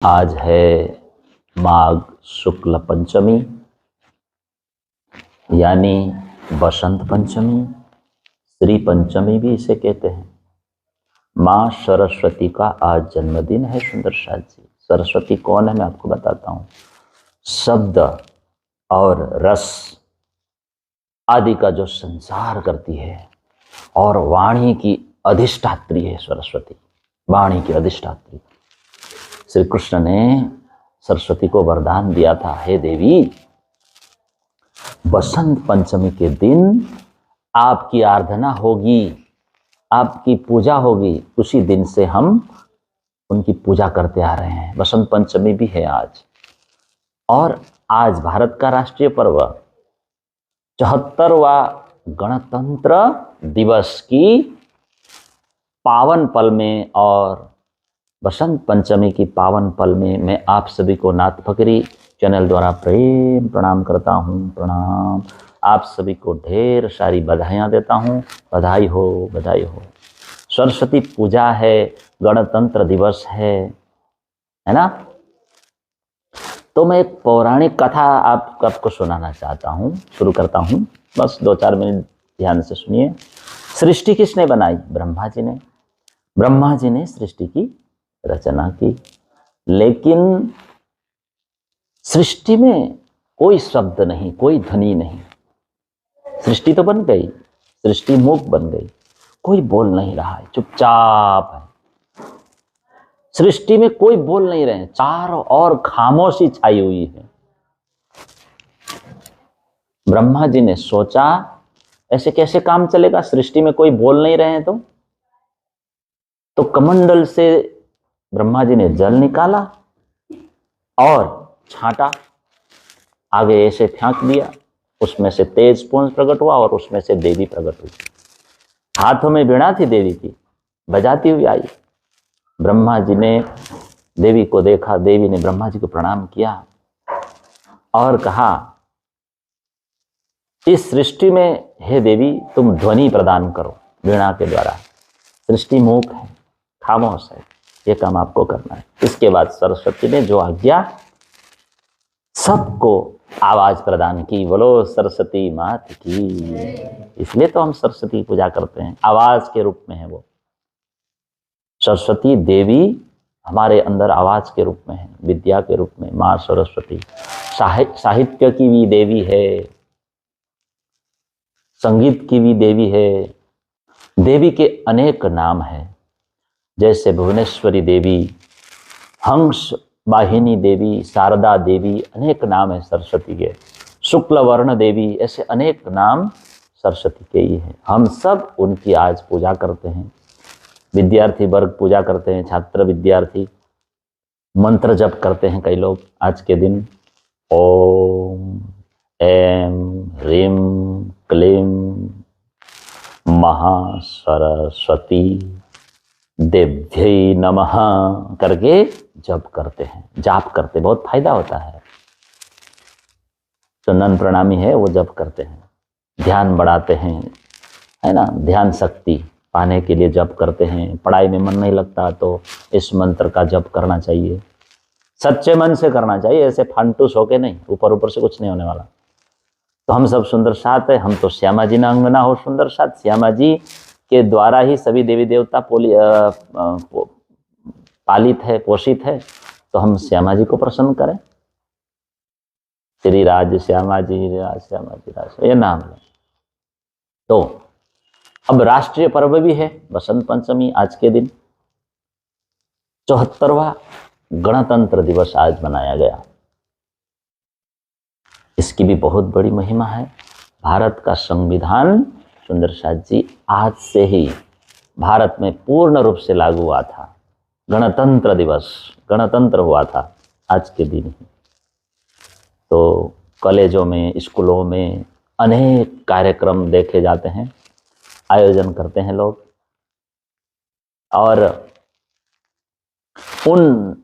आज है माघ शुक्ल पंचमी यानी बसंत पंचमी, श्री पंचमी भी इसे कहते हैं। माँ सरस्वती का आज जन्मदिन है। सुंदर साथ जी, सरस्वती कौन है मैं आपको बताता हूँ। शब्द और रस आदि का जो संचार करती है और वाणी की अधिष्ठात्री है सरस्वती, वाणी की अधिष्ठात्री। श्री कृष्ण ने सरस्वती को वरदान दिया था, हे देवी, बसंत पंचमी के दिन आपकी आराधना होगी, आपकी पूजा होगी। उसी दिन से हम उनकी पूजा करते आ रहे हैं। बसंत पंचमी भी है आज। और आज भारत का राष्ट्रीय पर्व 74वां गणतंत्र दिवस की पावन पल में और बसंत पंचमी की पावन पल में मैं आप सभी को नाथ फकरी चैनल द्वारा प्रेम प्रणाम करता हूँ। प्रणाम। आप सभी को ढेर सारी बधाइयाँ देता हूँ। बधाई हो, बधाई हो। सरस्वती पूजा है, गणतंत्र दिवस है ना। तो मैं एक पौराणिक कथा आपको सुनाना चाहता हूँ। शुरू करता हूँ, बस 2-4 मिनट ध्यान से सुनिए। सृष्टि किसने बनाई? ब्रह्मा जी ने। ब्रह्मा जी ने सृष्टि की रचना की, लेकिन सृष्टि में कोई शब्द नहीं, कोई ध्वनि नहीं। सृष्टि तो बन गई, सृष्टि मूक बन गई, कोई बोल नहीं रहा है, चुपचाप है। सृष्टि में कोई बोल नहीं रहे, चारों ओर खामोशी छाई हुई है। ब्रह्मा जी ने सोचा, ऐसे कैसे काम चलेगा? सृष्टि में कोई बोल नहीं रहे हैं तो कमंडल से ब्रह्मा जी ने जल निकाला और छांटा, आगे ऐसे फेंक दिया। उसमें से तेज पुंज प्रकट हुआ और उसमें से देवी प्रकट हुई। हाथों में वीणा थी देवी की, बजाती हुई आई। ब्रह्मा जी ने देवी को देखा, देवी ने ब्रह्मा जी को प्रणाम किया और कहा, इस सृष्टि में हे देवी तुम ध्वनि प्रदान करो वीणा के द्वारा। सृष्टि मूक है, खामोश है, ये काम आपको करना है। इसके बाद सरस्वती ने जो आज्ञा, सबको आवाज प्रदान की। बोलो सरस्वती मात की। इसलिए तो हम सरस्वती पूजा करते हैं, आवाज के रूप में है वो। सरस्वती देवी हमारे अंदर आवाज के रूप में है, विद्या के रूप में। माँ सरस्वती साहित्य की भी देवी है, संगीत की भी देवी है। देवी के अनेक नाम हैं, जैसे भुवनेश्वरी देवी, हंस वाहिनी देवी, शारदा देवी, अनेक नाम है सरस्वती के। शुक्ल वर्ण देवी, ऐसे अनेक नाम सरस्वती के ही हैं। हम सब उनकी आज पूजा करते हैं। विद्यार्थी वर्ग पूजा करते हैं, छात्र विद्यार्थी मंत्र जप करते हैं कई लोग आज के दिन। ओम ऐं ह्रीं क्लीं महासरस्वती देव्यै नमः करके जप करते हैं, जाप करते, बहुत फायदा होता है। जो नन प्रणामी है वो जप करते हैं, ध्यान बढ़ाते हैं, है ना। ध्यान शक्ति पाने के लिए जप करते हैं। पढ़ाई में मन नहीं लगता तो इस मंत्र का जप करना चाहिए, सच्चे मन से करना चाहिए, ऐसे फांटूस होके नहीं, ऊपर ऊपर से कुछ नहीं होने वाला। तो हम सब सुंदर साथ है, हम तो श्यामा जी ना अंगना हो सुंदर साथ। श्यामा जी के द्वारा ही सभी देवी देवता पालित है, पोषित है। तो हम श्यामा जी को प्रसन्न करें। श्री राज श्यामा जी, राज श्यामा जी, राज, ये नाम है। तो अब राष्ट्रीय पर्व भी है बसंत पंचमी आज के दिन। 74वां गणतंत्र दिवस आज मनाया गया। इसकी भी बहुत बड़ी महिमा है। भारत का संविधान सुंदर साथ जी आज से ही भारत में पूर्ण रूप से लागू हुआ था। गणतंत्र दिवस, गणतंत्र हुआ था आज के दिन ही। तो कॉलेजों में, स्कूलों में अनेक कार्यक्रम देखे जाते हैं, आयोजन करते हैं लोग, और उन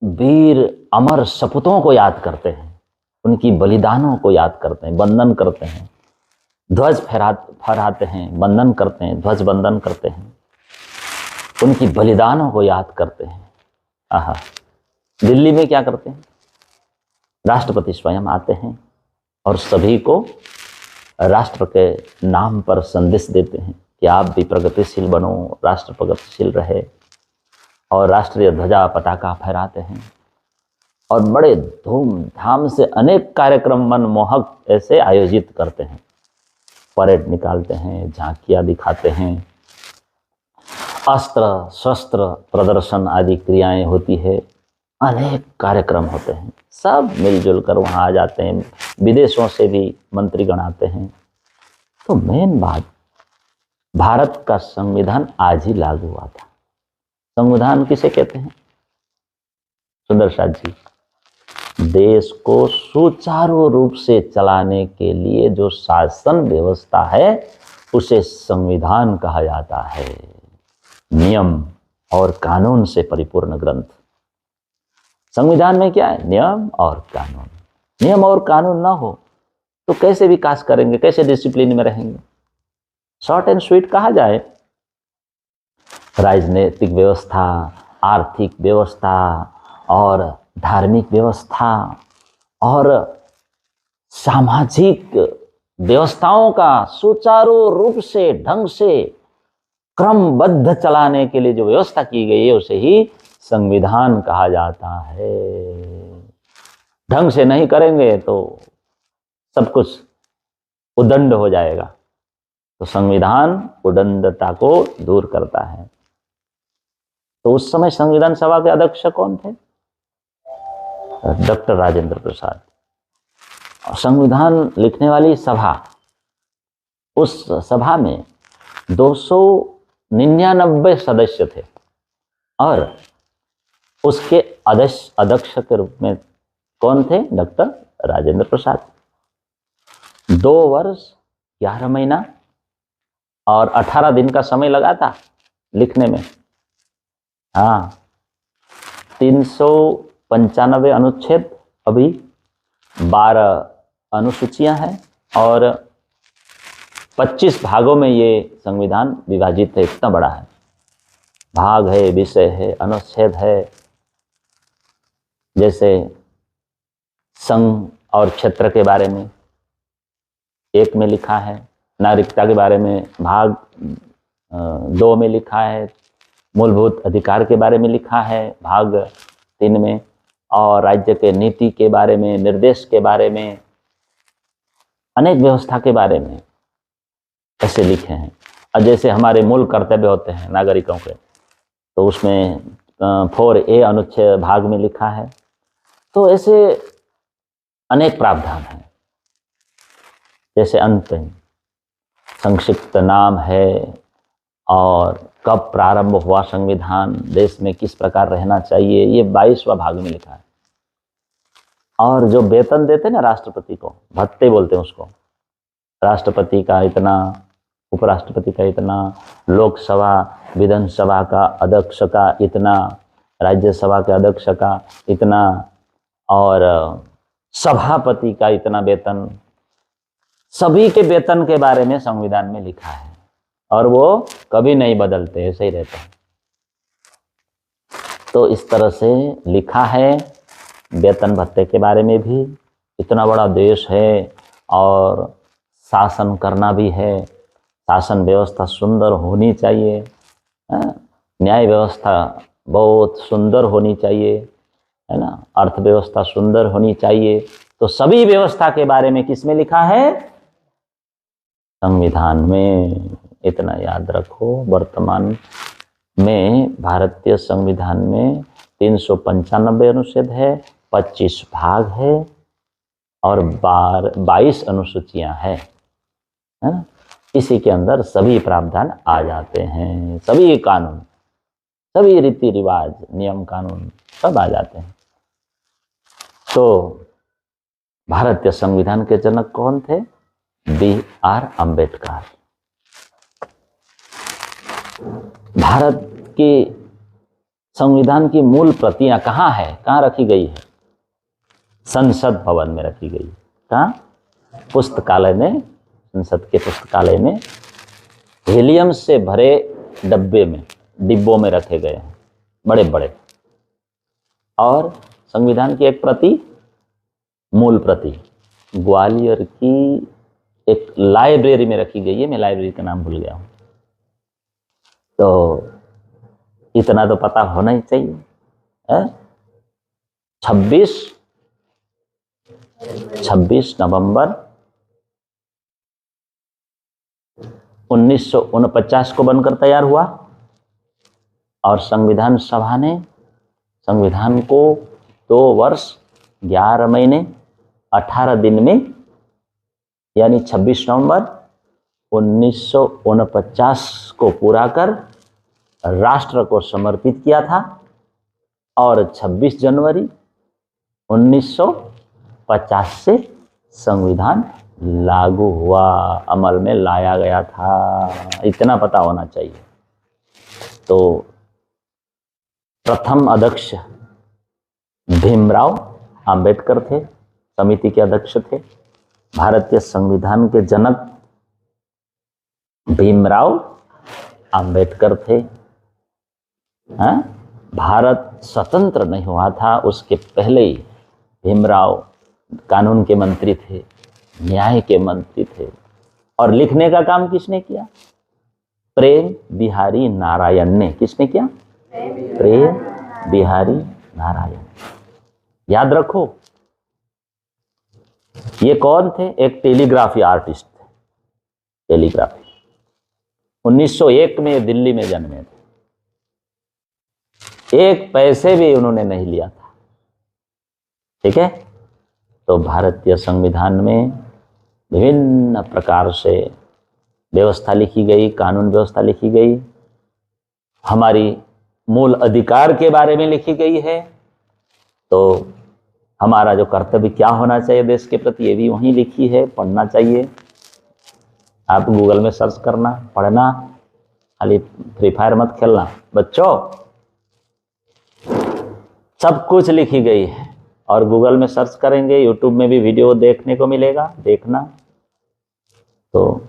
वीर अमर सपूतों को याद करते हैं, उनकी बलिदानों को याद करते हैं, वंदन करते हैं, ध्वज फहराते हैं, वंदन करते हैं, ध्वज वंदन करते हैं, उनकी बलिदानों को याद करते हैं। आहा, दिल्ली में क्या करते हैं, राष्ट्रपति स्वयं आते हैं और सभी को राष्ट्र के नाम पर संदेश देते हैं कि आप भी प्रगतिशील बनो, राष्ट्र प्रगतिशील रहे, और राष्ट्रीय ध्वजा पताका फहराते हैं और बड़े धूमधाम से अनेक कार्यक्रम मनमोहक ऐसे आयोजित करते हैं। परेड निकालते हैं, झांकियां दिखाते हैं, अस्त्र शस्त्र प्रदर्शन आदि क्रियाएं होती है, अनेक कार्यक्रम होते हैं। सब मिलजुल कर वहाँ आ जाते हैं, विदेशों से भी मंत्रीगण आते हैं। तो मेन बात, भारत का संविधान आज ही लागू हुआ था। संविधान किसे कहते हैं सुंदर साथ जी? देश को सुचारू रूप से चलाने के लिए जो शासन व्यवस्था है उसे संविधान कहा जाता है। नियम और कानून से परिपूर्ण ग्रंथ। संविधान में क्या है? नियम और कानून। नियम और कानून ना हो तो कैसे विकास करेंगे, कैसे डिसिप्लिन में रहेंगे? शॉर्ट एंड स्वीट कहा जाए, राजनीतिक व्यवस्था, आर्थिक व्यवस्था और धार्मिक व्यवस्था और सामाजिक व्यवस्थाओं का सुचारू रूप से ढंग से क्रमबद्ध चलाने के लिए जो व्यवस्था की गई है उसे ही संविधान कहा जाता है। ढंग से नहीं करेंगे तो सब कुछ उदंड हो जाएगा। तो संविधान उदंडता को दूर करता है। तो उस समय संविधान सभा के अध्यक्ष कौन थे? डॉक्टर राजेंद्र प्रसाद। संविधान लिखने वाली सभा, उस सभा में 299 सदस्य थे और उसके अध्यक्ष के रूप में कौन थे? डॉक्टर राजेंद्र प्रसाद। 2 वर्ष 11 महीना और 18 दिन का समय लगा था लिखने में। हाँ, 395 अनुच्छेद, अभी 12 अनुसूचियां हैं और 25 भागों में ये संविधान विभाजित है। इतना बड़ा है, भाग है, विषय है, अनुच्छेद है। जैसे संघ और क्षेत्र के बारे में 1 में लिखा है, नागरिकता के बारे में भाग 2 में लिखा है, मूलभूत अधिकार के बारे में लिखा है भाग 3 में, और राज्य के नीति के बारे में, निर्देश के बारे में, अनेक व्यवस्था के बारे में ऐसे लिखे हैं। और जैसे हमारे मूल कर्तव्य होते हैं नागरिकों के, तो उसमें 4A अनुच्छेद भाग में लिखा है। तो ऐसे अनेक प्रावधान हैं। जैसे अंत में संक्षिप्त नाम है और कब प्रारंभ हुआ संविधान, देश में किस प्रकार रहना चाहिए, ये 22वां भाग में लिखा है। और जो वेतन देते हैं ना राष्ट्रपति को, भत्ते बोलते हैं उसको, राष्ट्रपति का इतना, उपराष्ट्रपति का इतना, लोकसभा विधानसभा का अध्यक्ष का इतना, राज्यसभा के अध्यक्ष का इतना और सभापति का इतना वेतन, सभी के वेतन के बारे में संविधान में लिखा है और वो कभी नहीं बदलते, ऐसे ही रहते हैं। तो इस तरह से लिखा है। वेतन भत्ते के बारे में भी, इतना बड़ा देश है और शासन करना भी है, शासन व्यवस्था सुंदर होनी चाहिए, न्याय व्यवस्था बहुत सुंदर होनी चाहिए, है ना, अर्थव्यवस्था सुंदर होनी चाहिए। तो सभी व्यवस्था के बारे में किसमें लिखा है? संविधान में। इतना याद रखो। वर्तमान में भारतीय संविधान में 395 अनुच्छेद है, 25 भाग है और 22 अनुसूचियां हैं, है ना। इसी के अंदर सभी प्रावधान आ जाते हैं, सभी कानून, सभी रीति रिवाज, नियम कानून सब आ जाते हैं। तो भारतीय संविधान के जनक कौन थे? B.R. अम्बेडकर। भारत की संविधान की मूल प्रतियां कहाँ है, कहाँ रखी गई है? संसद भवन में रखी गई। कहाँ? पुस्तकालय में, संसद के पुस्तकालय में हीलियम से भरे डिब्बों में रखे गए हैं, बड़े बड़े। और संविधान की एक प्रति, मूल प्रति ग्वालियर की एक लाइब्रेरी में रखी गई है। मैं लाइब्रेरी का नाम भूल गया हूं। तो इतना तो पता होना ही चाहिए। 26 नवंबर 1949 को बनकर तैयार हुआ और संविधान सभा ने संविधान को 2 वर्ष 11 महीने 18 दिन में, यानी 26 नवंबर 1949 को पूरा कर राष्ट्र को समर्पित किया था और 26 जनवरी 1950 से संविधान लागू हुआ, अमल में लाया गया था। इतना पता होना चाहिए। तो प्रथम अध्यक्ष भीमराव अंबेडकर थे, समिति के अध्यक्ष थे। भारतीय संविधान के जनक भीमराव अंबेडकर थे। भारत स्वतंत्र नहीं हुआ था उसके पहले ही भीमराव कानून के मंत्री थे, न्याय के मंत्री थे। और लिखने का काम किसने किया? प्रेम बिहारी नारायण ने। किसने किया? प्रेम बिहारी नारायण। याद रखो, ये कौन थे? एक टेलीग्राफी आर्टिस्ट थे। टेलीग्राफी 1901 में दिल्ली में जन्मे थे। एक पैसे भी उन्होंने नहीं लिया था। ठीक है। तो भारतीय संविधान में विभिन्न प्रकार से व्यवस्था लिखी गई, कानून व्यवस्था लिखी गई, हमारी मूल अधिकार के बारे में लिखी गई है। तो हमारा जो कर्तव्य क्या होना चाहिए देश के प्रति, ये भी वहीं लिखी है, पढ़ना चाहिए। आप गूगल में सर्च करना, पढ़ना, खाली फ्री फायर मत खेलना बच्चों। सब कुछ लिखी गई है और गूगल में सर्च करेंगे, यूट्यूब में भी वीडियो देखने को मिलेगा, देखना। तो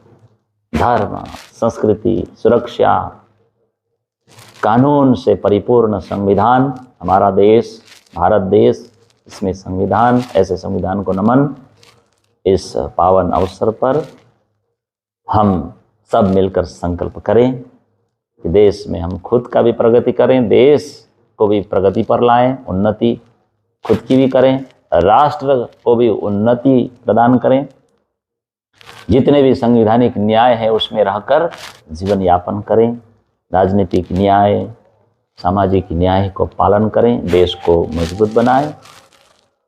धर्म, संस्कृति, सुरक्षा, कानून से परिपूर्ण संविधान, हमारा देश, भारत देश, इसमें संविधान, ऐसे संविधान को नमन। इस पावन अवसर पर हम सब मिलकर संकल्प करें कि देश में हम खुद का भी प्रगति करें, देश को भी प्रगति पर लाएं, उन्नति खुद की भी करें, राष्ट्र को भी उन्नति प्रदान करें। जितने भी संवैधानिक न्याय है उसमें रहकर जीवन यापन करें, राजनीतिक न्याय, सामाजिक न्याय को पालन करें, देश को मजबूत बनाएं।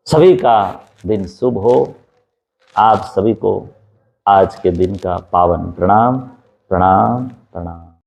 सभी का दिन शुभ हो। आप सभी को आज के दिन का पावन प्रणाम, प्रणाम, प्रणाम।